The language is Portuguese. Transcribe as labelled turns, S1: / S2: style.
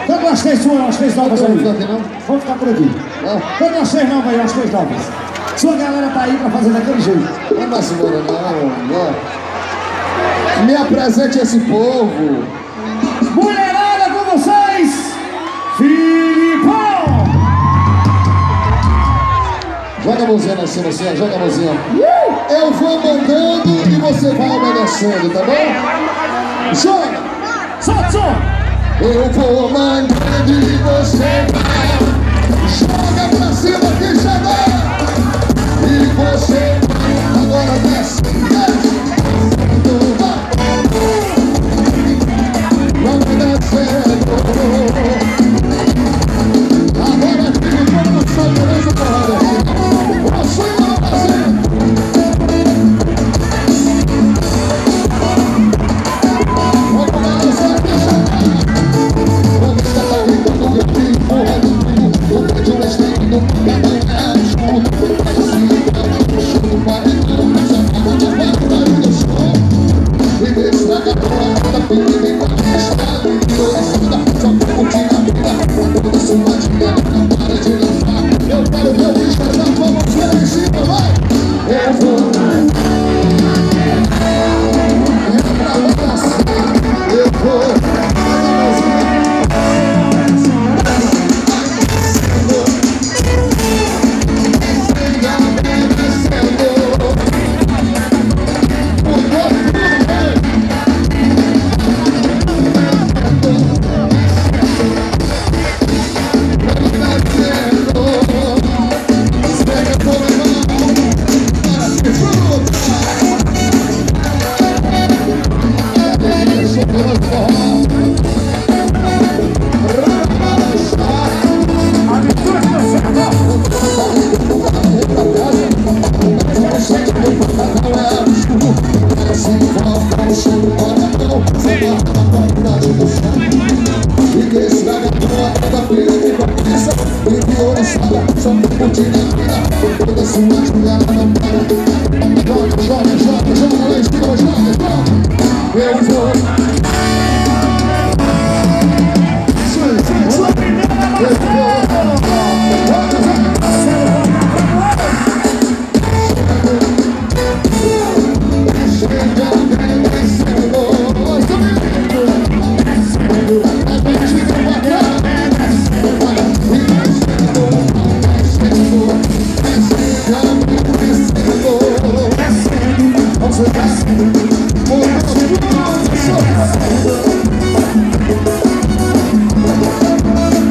S1: Canta as três suas, as três novas aí. Vamos ficar por aqui. Canta as três novas aí, as três novas. Sua galera tá aí pra fazer daquele jeito.
S2: Não vai embora não. Me apresente esse povo.
S1: Mulherada com vocês, Filipão!
S2: Joga a mãozinha na cima assim, ó. Joga a mãozinha. Eu vou mandando e você vai obedecendo, tá bom? Joga!
S1: Solta, som!
S2: Eu vou mandando e você vai. Joga pra cima que já dá. E você agora desce, desce. Vamos descendo. Agora fica com o som, beleza, porra? Posso ir lá fazer? Vamos balançar aqui, vamos estar gritando, eu te empurrando. Eu vejo o estilo, cada um é junto. Só curtindo a vida, toda sua jogada não para.